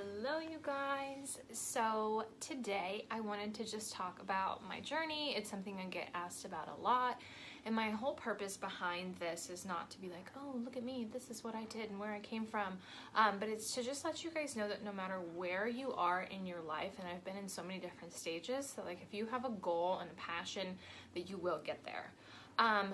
Hello you guys. So today I wanted to just talk about my journey. It's something I get asked about a lot, and my whole purpose behind this is not to be like, oh, look at me, this is what I did and where I came from, but it's to just let you guys know that no matter where you are in your life, and I've been in so many different stages, that like if you have a goal and a passion, that you will get there.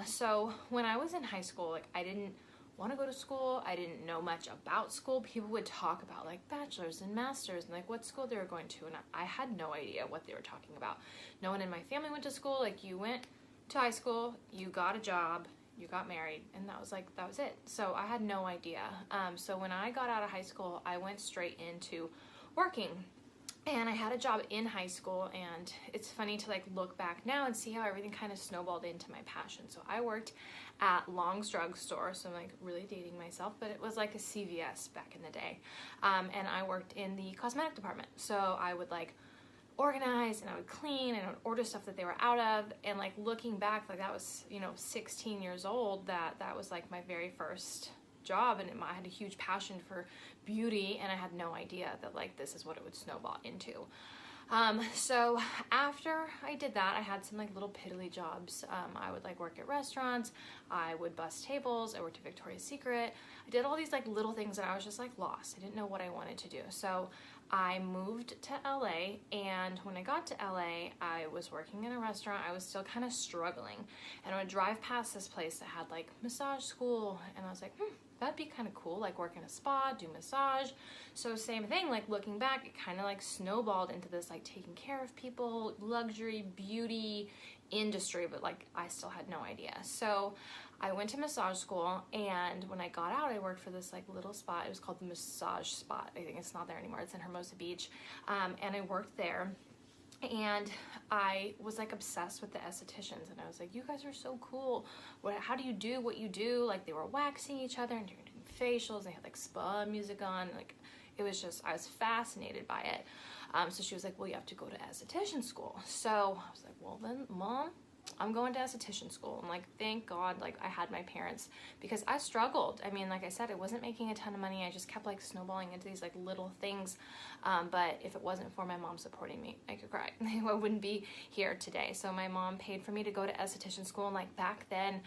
So when I was in high school, like I didn't want to go to school. I didn't know much about school. People would talk about like bachelor's and master's and like what school they were going to, and I had no idea what they were talking about. No one in my family went to school. Like you went to high school, you got a job, you got married, and that was it. So I had no idea. So when I got out of high school, I went straight into working. And I had a job in high school, and it's funny to like look back now and see how everything kind of snowballed into my passion. So I worked at Long's drugstore, so I'm like really dating myself, but it was like a CVS back in the day. And I worked in the cosmetic department. So I would like organize and I would clean and I would order stuff that they were out of. And like looking back, like that was, 16 years old, that was like my very first job, and I had a huge passion for beauty, and I had no idea that like this is what it would snowball into. So after I did that, I had some like little piddly jobs. I would like work at restaurants, I would bus tables, I worked at Victoria's Secret. I did all these like little things, and I was just like lost. I didn't know what I wanted to do. So I moved to LA, and when I got to LA, I was working in a restaurant. I was still kind of struggling, and I would drive past this place that had like massage school, and I was like, that'd be kind of cool, like work in a spa, do massage. So same thing, like looking back, it kind of like snowballed into this like taking care of people, luxury, beauty industry, but like I still had no idea. So I went to massage school, and when I got out, I worked for this like little spot. It was called the Massage Spot. I think it's not there anymore. It's in Hermosa Beach. And I worked there. And I was like obsessed with the estheticians, and I was like, you guys are so cool. How do you do what you do? Like they were waxing each other and doing facials. They had like spa music on. Like it was just, I was fascinated by it. So she was like, well, you have to go to esthetician school. So I was like, well then, Mom, I'm going to esthetician school. I'm like, thank God, like I had my parents, because I struggled. I mean, like I said, I wasn't making a ton of money. I just kept like snowballing into these like little things. But if it wasn't for my mom supporting me, I could cry. I wouldn't be here today. So my mom paid for me to go to esthetician school. And like back then,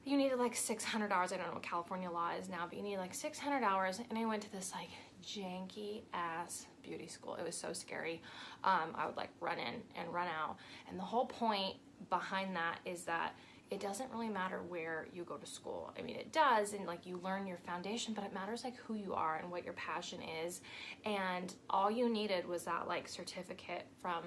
you needed like 600 hours. I don't know what California law is now, but you need like 600 hours. And I went to this like janky ass beauty school. It was so scary. I would like run in and run out. And the whole point behind that is that it doesn't really matter where you go to school. I mean, it does, and like you learn your foundation, but it matters like who you are and what your passion is. And all you needed was that like certificate from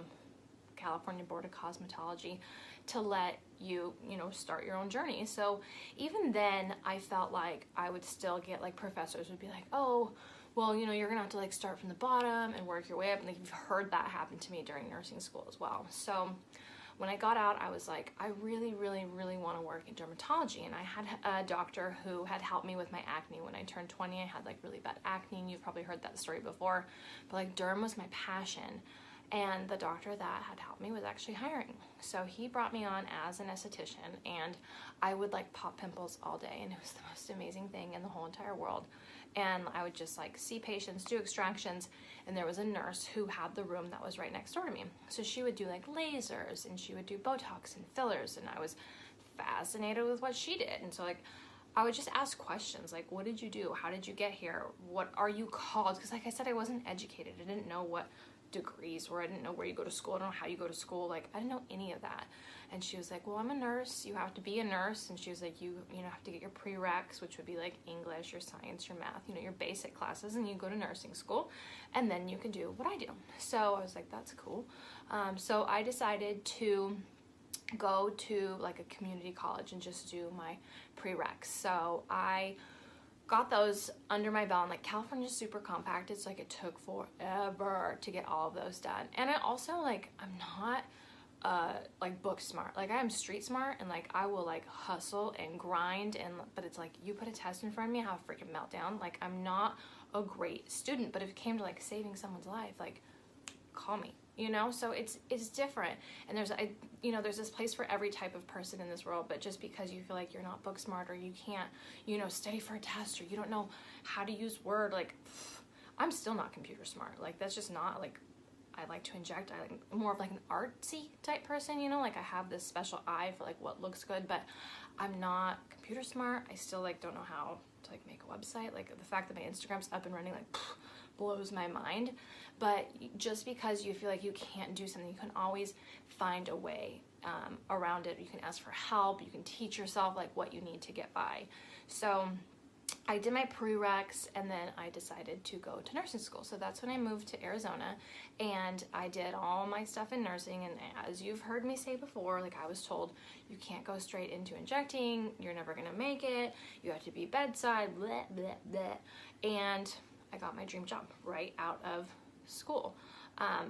California Board of Cosmetology to let you, start your own journey. So even then, I felt like I would still get like professors would be like, oh, well, you're gonna have to like start from the bottom and work your way up. And like you've heard that happen to me during nursing school as well. So when I got out, I was like, I really, really, really want to work in dermatology. And I had a doctor who had helped me with my acne. When I turned 20, I had like really bad acne, and you've probably heard that story before. But like derm was my passion. And the doctor that had helped me was actually hiring. So he brought me on as an esthetician, and I would like pop pimples all day, and it was the most amazing thing in the whole entire world. And I would just like see patients, do extractions, and there was a nurse who had the room that was right next door to me. So she would do like lasers, and she would do Botox and fillers, and I was fascinated with what she did. And so like I would just ask questions like, what did you do? How did you get here? What are you called? Because like I said, I wasn't educated. I didn't know what degrees were. I didn't know where you go to school. I don't know how you go to school. Like I didn't know any of that. And she was like, well, I'm a nurse. You have to be a nurse. And she was like, you have to get your prereqs, which would be like English, your science, your math, your basic classes, and you go to nursing school, and then you can do what I do. So I was like, that's cool. So I decided to go to like a community college and just do my prereqs. So I got those under my belt, and like California's super compact. It's like it took forever to get all of those done. And I also like, I'm not like book smart. Like I am street smart, and like I will like hustle and grind, but it's like you put a test in front of me, I have a freaking meltdown. Like I'm not a great student, but if it came to like saving someone's life, like call me. So it's different, and there's this place for every type of person in this world. But just because you feel like you're not book smart, or you can't study for a test, or you don't know how to use Word, like I'm still not computer smart. Like, that's just not, like, I like to inject. I like more of like an artsy type person, you know, like I have this special eye for like what looks good, but I'm not computer smart. I still like don't know how to like make a website. Like the fact that my Instagram's up and running like blows my mind. But just because you feel like you can't do something, you can always find a way around it. You can ask for help. You can teach yourself like what you need to get by. So I did my prereqs, and then I decided to go to nursing school. So that's when I moved to Arizona, and I did all my stuff in nursing. And as you've heard me say before, like I was told, you can't go straight into injecting. You're never gonna make it. You have to be bedside, blah, blah, blah. And I got my dream job right out of school.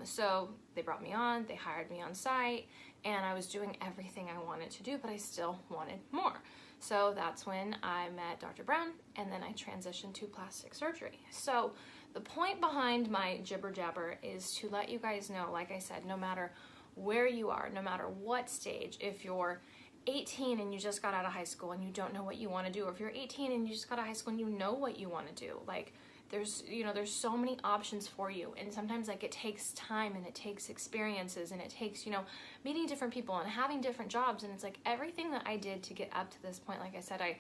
So they brought me on, they hired me on site, and I was doing everything I wanted to do, but I still wanted more. So that's when I met Dr. Brown, and then I transitioned to plastic surgery. So the point behind my jibber jabber is to let you guys know, like I said, no matter where you are, no matter what stage, if you're 18 and you just got out of high school and you don't know what you want to do, or if you're 18 and you just got out of high school and you know what you want to do, like there's so many options for you. And sometimes like it takes time, and it takes experiences, and it takes, meeting different people and having different jobs. And it's like everything that I did to get up to this point, like I said, I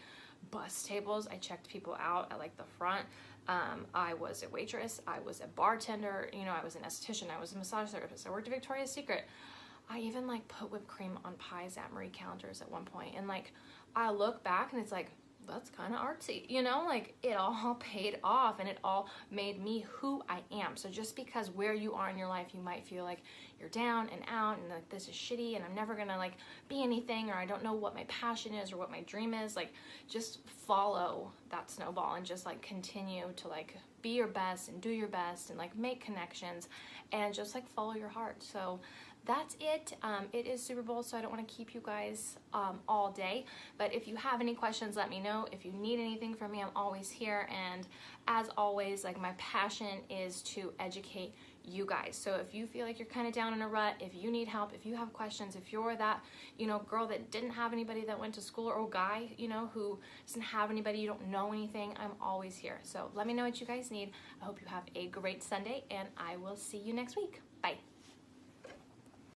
bussed tables, I checked people out at like the front. I was a waitress, I was a bartender, I was an esthetician, I was a massage therapist, I worked at Victoria's Secret. I even like put whipped cream on pies at Marie Callender's at one point. And like I look back and it's like, that's kind of artsy, like it all paid off, and it all made me who I am. So just because where you are in your life, you might feel like you're down and out and like this is shitty and I'm never gonna like be anything, or I don't know what my passion is or what my dream is, like just follow that snowball and just like continue to like be your best and do your best and like make connections and just like follow your heart. So that's it. It is Super Bowl, so I don't want to keep you guys all day. But if you have any questions, let me know. If you need anything from me, I'm always here. And as always, like my passion is to educate you guys. So if you feel like you're kind of down in a rut, if you need help, if you have questions, if you're that, girl that didn't have anybody that went to school, or guy, who doesn't have anybody, you don't know anything, I'm always here. So let me know what you guys need. I hope you have a great Sunday, and I will see you next week.